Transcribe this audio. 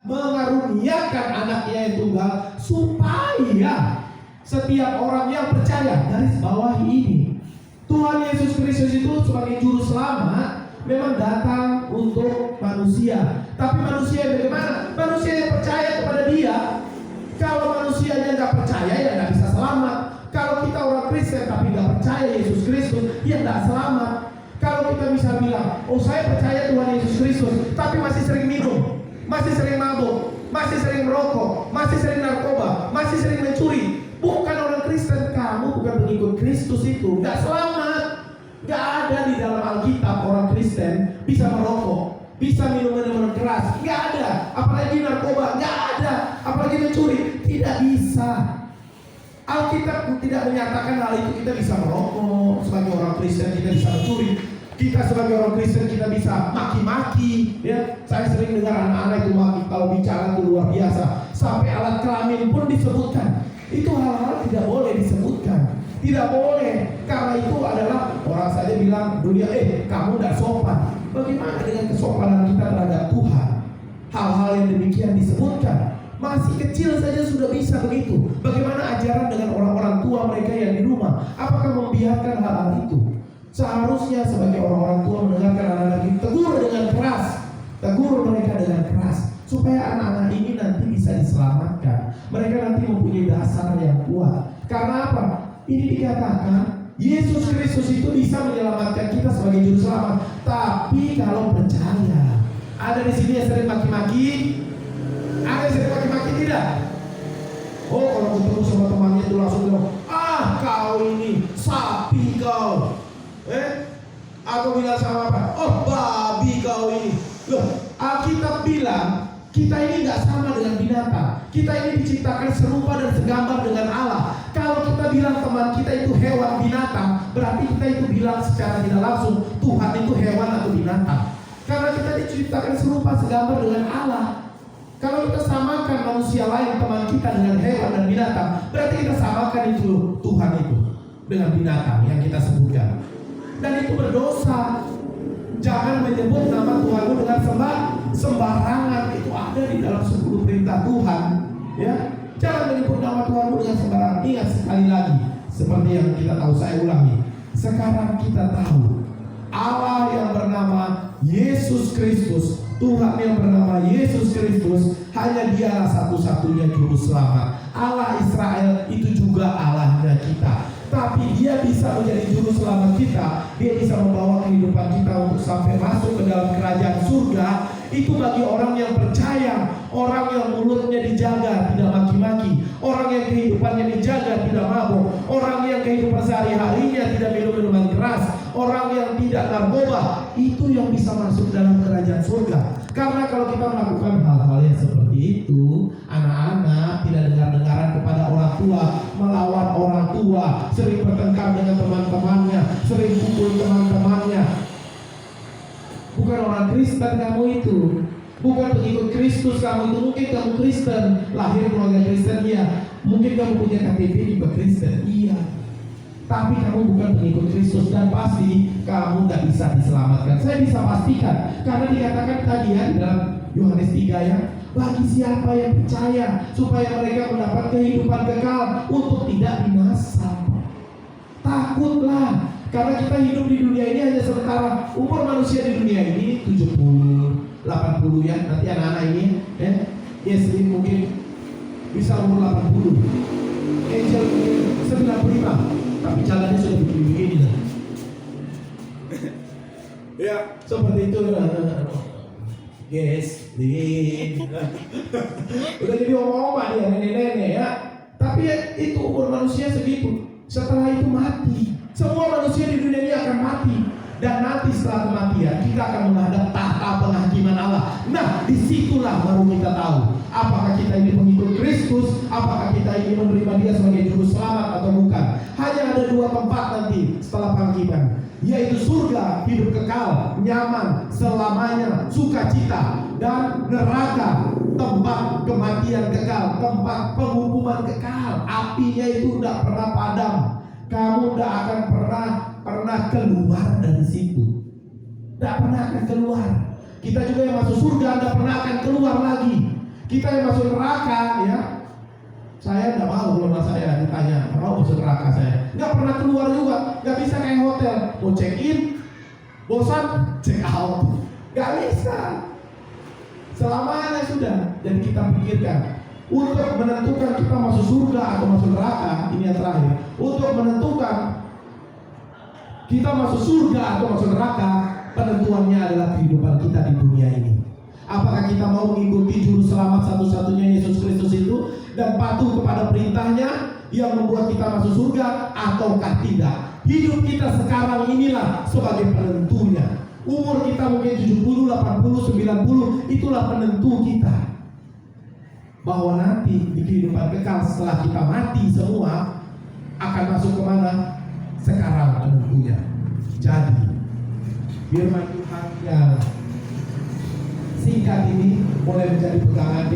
mengaruniakan anaknya yang tunggal supaya setiap orang yang percaya. Garis bawahi ini, Tuhan Yesus Kristus itu sebagai juru selamat memang datang untuk manusia. Tapi manusia yang bagaimana? Manusia yang percaya kepada Dia. Kalau manusianya nggak percaya, ya nggak bisa selamat. Kalau kita orang Kristen tapi nggak percaya Yesus Kristus, ya nggak selamat. Kalau kita bisa bilang, oh saya percaya Tuhan Yesus Kristus, tapi masih sering minum, masih sering mabuk, masih sering merokok, masih sering narkoba, masih sering mencuri, bukan orang Kristen. Kamu bukan pengikut Kristus, itu nggak selamat. Nggak ada di dalam Alkitab orang Kristen bisa merokok, bisa minum minuman keras. Nggak ada. Apalagi narkoba, nggak ada. Apalagi mencuri, tidak bisa. Alkitab tidak menyatakan hal itu. Kita bisa merokok sebagai orang Kristen, kita bisa mencuri. Kita sebagai orang Kristen kita bisa maki-maki, ya. Saya sering dengar anak-anak itu maki, kalau bicara itu luar biasa. Sampai alat kelamin pun disebutkan. Itu hal-hal tidak boleh disebutkan. Tidak boleh, karena itu adalah orang saja bilang dunia, kamu tidak sopan. Bagaimana dengan kesopanan kita terhadap Tuhan? Hal-hal yang demikian disebutkan. Masih kecil saja sudah bisa begitu. Bagaimana ajaran dengan orang-orang tua mereka yang di rumah? Apakah membiarkan hal-hal itu? Seharusnya sebagai orang-orang tua mendengarkan anak-anak itu, tegur dengan keras, tegur mereka dengan keras, supaya anak-anak ini nanti bisa diselamatkan. Mereka nanti mempunyai dasar yang kuat. Karena apa? Ini dikatakan Yesus Kristus itu bisa menyelamatkan kita sebagai juru selamat. Tapi kalau percaya. Ada di sini yang sering maki-maki? Ada yang sering maki-maki tidak? Oh, kalau ketemu sama temannya itu langsung bilang, kau ini sapi kau. Aku bilang sama apa? Oh, babi kau ini. Loh, Alkitab bilang kita ini nggak sama dengan binatang. Kita ini diciptakan serupa dan segambar dengan Allah. Kalau kita bilang teman kita itu hewan binatang, berarti kita itu bilang secara tidak langsung Tuhan itu hewan atau binatang. Karena kita diciptakan serupa segambar dengan Allah. Kalau kita samakan manusia lain teman kita dengan hewan dan binatang, berarti kita samakan itu Tuhan itu dengan binatang yang kita sebutkan. Dan itu berdosa. Jangan menyebut nama Tuhanmu dengan sembarangan. Itu ada di dalam 10 perintah Tuhan, ya. Jangan menyebut nama Tuhanmu dengan sembarangan. Ingat sekali lagi, seperti yang kita tahu, saya ulangi. Sekarang kita tahu Allah yang bernama Yesus Kristus, Tuhan yang bernama Yesus Kristus, hanya Dialah satu-satunya juru selamat. Allah Israel itu juga Allahnya kita. Tapi Dia bisa menjadi juru selamat kita. Dia bisa membawa kehidupan kita untuk sampai masuk ke dalam kerajaan surga. Itu bagi orang yang percaya, orang yang mulutnya dijaga, tidak maki-maki, orang yang kehidupannya dijaga, tidak mabuk, orang yang kehidupan sehari-harinya tidak minum minuman keras, orang yang tidak narkoba. Itu yang bisa masuk dalam kerajaan surga. Karena kalau kita melakukan hal-hal yang seperti itu, anak-anak tidak dengar-dengaran kepada orang tua, melawan orang tua, sering bertengkar dengan teman-temannya, sering pukul teman-temannya. Bukan orang Kristen kamu itu, bukan pengikut Kristus kamu itu. Mungkin kamu Kristen, lahir keluarga Kristen, iya. Mungkin kamu punya KTP juga Kristen, iya. Tapi kamu bukan pengikut Kristus dan pasti kamu gak bisa diselamatkan. Saya bisa pastikan, karena dikatakan tadi ya di dalam Yohanes 3 ya, bagi siapa yang percaya supaya mereka mendapat kehidupan kekal untuk tidak binasa. Takutlah, karena kita hidup di dunia ini hanya sementara. Umur manusia di dunia ini 70, 80 ya. Nanti anak-anak ini ya, Yesli mungkin bisa umur 80, Angel 95. Tapi jalannya sudah begini-begini lah. Ya, seperti itu. Lin. Udah jadi oma-oma dia, nenek-nenek ya. Tapi itu umur manusia segitu. Setelah itu mati. Semua manusia di dunia ini akan mati. Dan nanti setelah kematian kita akan menghadap tahta penghakiman Allah. Nah, disitulah baru kita tahu apakah kita ini pengikut Kristus, apakah kita ini menerima Dia sebagai juru selamat atau bukan. Hanya ada 2 tempat nanti setelah penghakiman, yaitu surga, hidup kekal, nyaman, selamanya, sukacita, dan neraka, tempat kematian kekal, tempat penghukuman kekal. Apinya itu tidak pernah padam. Kamu tidak akan pernah keluar dari situ. Tidak pernah akan keluar. Kita juga yang masuk surga tidak pernah akan keluar lagi. Kita yang masuk neraka ya, saya nggak mau kalau saya ditanya, nggak mau masuk neraka saya. Nggak pernah keluar juga, nggak bisa kayak hotel, mau check in, bosan, check out, nggak bisa. Selamanya sudah. Dan kita pikirkan untuk menentukan kita masuk surga atau masuk neraka, ini yang terakhir. Untuk menentukan kita masuk surga atau masuk neraka, penentuannya adalah kehidupan kita di dunia ini. Apakah kita mau mengikuti juru selamat satu-satunya Yesus Kristus itu dan patuh kepada perintahnya yang membuat kita masuk surga ataukah tidak? Hidup kita sekarang inilah sebagai penentunya. Umur kita mungkin 70, 80, 90, itulah penentu kita. Bahwa nanti di kehidupan kekal setelah kita mati semua akan masuk kemana? Sekarang penentunya. Jadi firman Tuhan yang singkat ini boleh menjadi pegangan